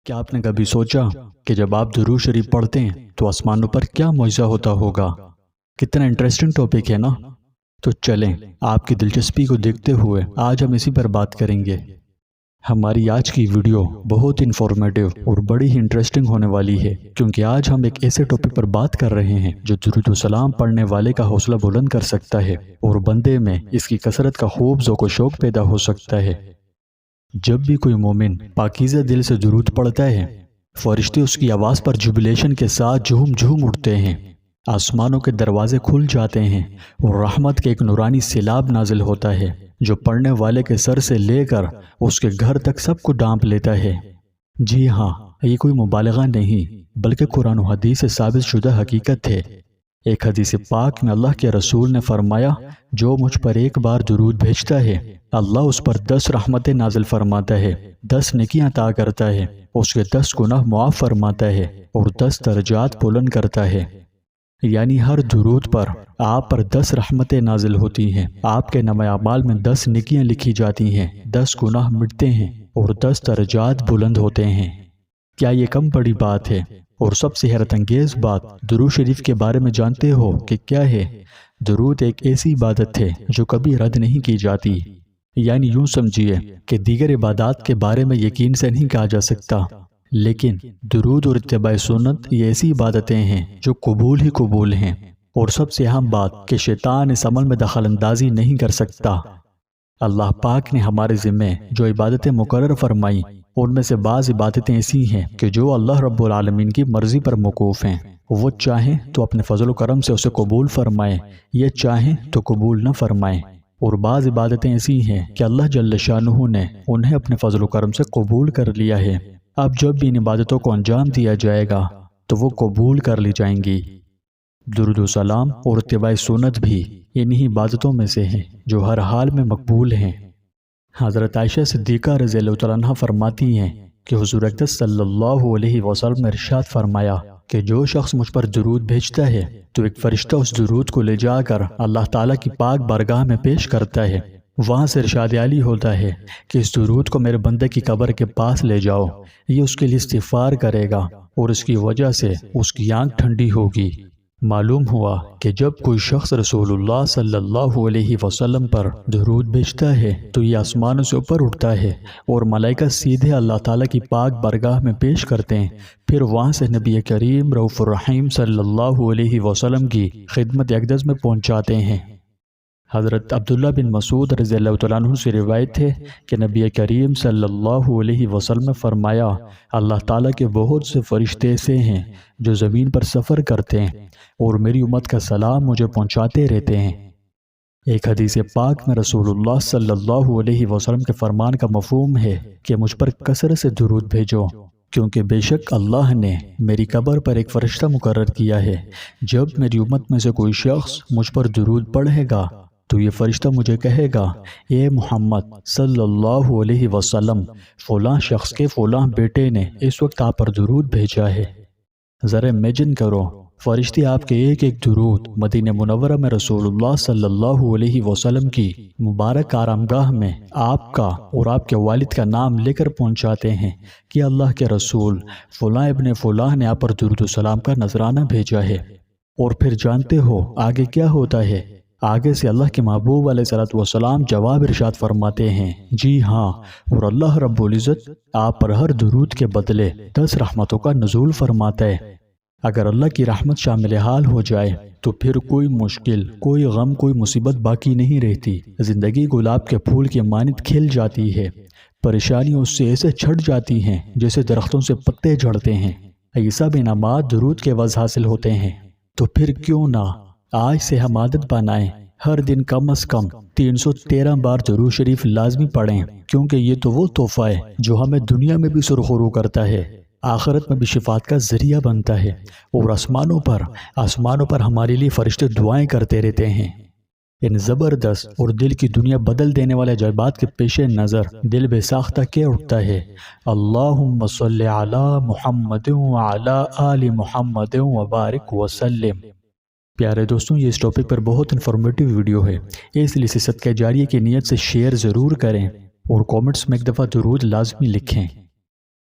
کیا آپ نے کبھی سوچا کہ جب آپ درود شریف پڑھتے ہیں تو آسمانوں پر کیا معجزہ ہوتا ہوگا؟ کتنا انٹرسٹنگ ٹاپک ہے نا؟ تو چلیں آپ کی دلچسپی کو دیکھتے ہوئے آج ہم اسی پر بات کریں گے۔ ہماری آج کی ویڈیو بہت انفارمیٹیو اور بڑی ہی انٹرسٹنگ ہونے والی ہے، کیونکہ آج ہم ایک ایسے ٹاپک پر بات کر رہے ہیں جو درود و سلام پڑھنے والے کا حوصلہ بلند کر سکتا ہے اور بندے میں اس کی کثرت کا خوب ذوق و شوق پیدا ہو سکتا ہے۔ جب بھی کوئی مومن پاکیزہ دل سے درود پڑھتا ہے، فرشتے اس کی آواز پر جوبلیشن کے ساتھ جھوم جھوم اٹھتے ہیں، آسمانوں کے دروازے کھل جاتے ہیں اور رحمت کے ایک نورانی سیلاب نازل ہوتا ہے جو پڑھنے والے کے سر سے لے کر اس کے گھر تک سب کو ڈانپ لیتا ہے۔ جی ہاں، یہ کوئی مبالغہ نہیں بلکہ قرآن و حدیث سے ثابت شدہ حقیقت ہے۔ ایک حدیث پاک میں اللہ کے رسول نے فرمایا، جو مجھ پر ایک بار درود بھیجتا ہے اللہ اس پر 10 رحمتیں نازل فرماتا ہے، 10 نیکیاں عطا کرتا ہے، اس کے 10 گناہ معاف فرماتا ہے اور 10 درجات بلند کرتا ہے۔ یعنی ہر درود پر آپ پر 10 رحمتیں نازل ہوتی ہیں، آپ کے نامہ اعمال میں 10 نیکیاں لکھی جاتی ہیں، 10 گناہ مٹتے ہیں اور 10 درجات بلند ہوتے ہیں۔ کیا یہ کم بڑی بات ہے؟ اور سب سے حیرت انگیز بات درود شریف کے بارے میں جانتے ہو کہ کیا ہے؟ درود ایک ایسی عبادت ہے جو کبھی رد نہیں کی جاتی۔ یعنی یوں سمجھیے کہ دیگر عبادات کے بارے میں یقین سے نہیں کہا جا سکتا، لیکن درود اور اتباع سنت یہ ایسی عبادتیں ہیں جو قبول ہی قبول ہیں، اور سب سے اہم بات کہ شیطان اس عمل میں دخل اندازی نہیں کر سکتا۔ اللہ پاک نے ہمارے ذمہ جو عبادتیں مقرر فرمائیں ان میں سے بعض عبادتیں ایسی ہیں کہ جو اللہ رب العالمین کی مرضی پر موقوف ہیں، وہ چاہیں تو اپنے فضل و کرم سے اسے قبول فرمائیں، یہ چاہیں تو قبول نہ فرمائیں، اور بعض عبادتیں ایسی ہیں کہ اللہ جل شانہ نے انہیں اپنے فضل و کرم سے قبول کر لیا ہے۔ اب جب بھی ان عبادتوں کو انجام دیا جائے گا تو وہ قبول کر لی جائیں گی۔ درود و سلام اور اتباع سنت بھی انہی عبادتوں میں سے ہیں جو ہر حال میں مقبول ہیں۔ حضرت عائشہ صدیقہ رضی اللہ تعالیٰ عنہ فرماتی ہیں کہ حضور اقدس صلی اللہ علیہ وسلم نے ارشاد فرمایا کہ جو شخص مجھ پر درود بھیجتا ہے تو ایک فرشتہ اس درود کو لے جا کر اللہ تعالیٰ کی پاک بارگاہ میں پیش کرتا ہے، وہاں سے ارشاد عالی ہوتا ہے کہ اس درود کو میرے بندے کی قبر کے پاس لے جاؤ، یہ اس کے لیے استغفار کرے گا اور اس کی وجہ سے اس کی آنکھ ٹھنڈی ہوگی۔ معلوم ہوا کہ جب کوئی شخص رسول اللہ صلی اللہ علیہ وسلم پر درود بھیجتا ہے تو یہ آسمانوں سے اوپر اٹھتا ہے اور ملائکہ سیدھے اللہ تعالیٰ کی پاک بارگاہ میں پیش کرتے ہیں، پھر وہاں سے نبی کریم رؤوف الرحیم صلی اللہ علیہ وسلم کی خدمت اقدس میں پہنچاتے ہیں۔ حضرت عبداللہ بن مسعود رضی اللہ تعالیٰ عنہ سے روایت ہے کہ نبی کریم صلی اللہ علیہ وسلم نے فرمایا، اللہ تعالیٰ کے بہت سے فرشتے ایسے ہیں جو زمین پر سفر کرتے ہیں اور میری امت کا سلام مجھے پہنچاتے رہتے ہیں۔ ایک حدیث پاک میں رسول اللہ صلی اللہ علیہ وسلم کے فرمان کا مفہوم ہے کہ مجھ پر کثرت سے درود بھیجو، کیونکہ بے شک اللہ نے میری قبر پر ایک فرشتہ مقرر کیا ہے، جب میری امت میں سے کوئی شخص مجھ پر درود پڑھے گا تو یہ فرشتہ مجھے کہے گا، اے محمد صلی اللہ علیہ وسلم، فلاں شخص کے فلاں بیٹے نے اس وقت آپ پر درود بھیجا ہے۔ ذرا امیجن کرو، فرشتے آپ کے ایک ایک درود مدینہ منورہ میں رسول اللہ صلی اللہ علیہ وسلم کی مبارک آرامگاہ میں آپ کا اور آپ کے والد کا نام لے کر پہنچاتے ہیں کہ اللہ کے رسول فلاں ابن فلاں نے آپ پر درود و سلام کا نذرانہ بھیجا ہے۔ اور پھر جانتے ہو آگے کیا ہوتا ہے؟ آگے سے اللہ کے محبوب علیہ الصلوۃ والسلام جواب ارشاد فرماتے ہیں، جی ہاں، اور اللہ رب العزت آپ پر ہر درود کے بدلے 10 رحمتوں کا نزول فرماتا ہے۔ اگر اللہ کی رحمت شامل حال ہو جائے تو پھر کوئی مشکل، کوئی غم، کوئی مصیبت باقی نہیں رہتی، زندگی گلاب کے پھول کے مانند کھل جاتی ہے، پریشانیاں اس سے ایسے چھٹ جاتی ہیں جیسے درختوں سے پتے جھڑتے ہیں، یہ سب انعامات درود کے عوض حاصل ہوتے ہیں۔ تو پھر کیوں نہ آج سے ہم عادت بنائیں، ہر دن کم از کم 313 بار درود شریف لازمی پڑھیں، کیونکہ یہ تو وہ تحفہ ہے جو ہمیں دنیا میں بھی سرخرو کرتا ہے، آخرت میں بھی شفاعت کا ذریعہ بنتا ہے، اور آسمانوں پر ہمارے لیے فرشتے دعائیں کرتے رہتے ہیں۔ ان زبردست اور دل کی دنیا بدل دینے والے عجائبات کے پیش نظر دل بے ساختہ کیا اٹھتا ہے، اللہم صلی علی محمد وعلی آل محمد وبارک وسلم۔ پیارے دوستوں، یہ اس ٹاپک پر بہت انفارمیٹیو ویڈیو ہے، اس لیے صدقہ جاریہ کی نیت سے شیئر ضرور کریں اور کومنٹس میں ایک دفعہ درود لازمی لکھیں۔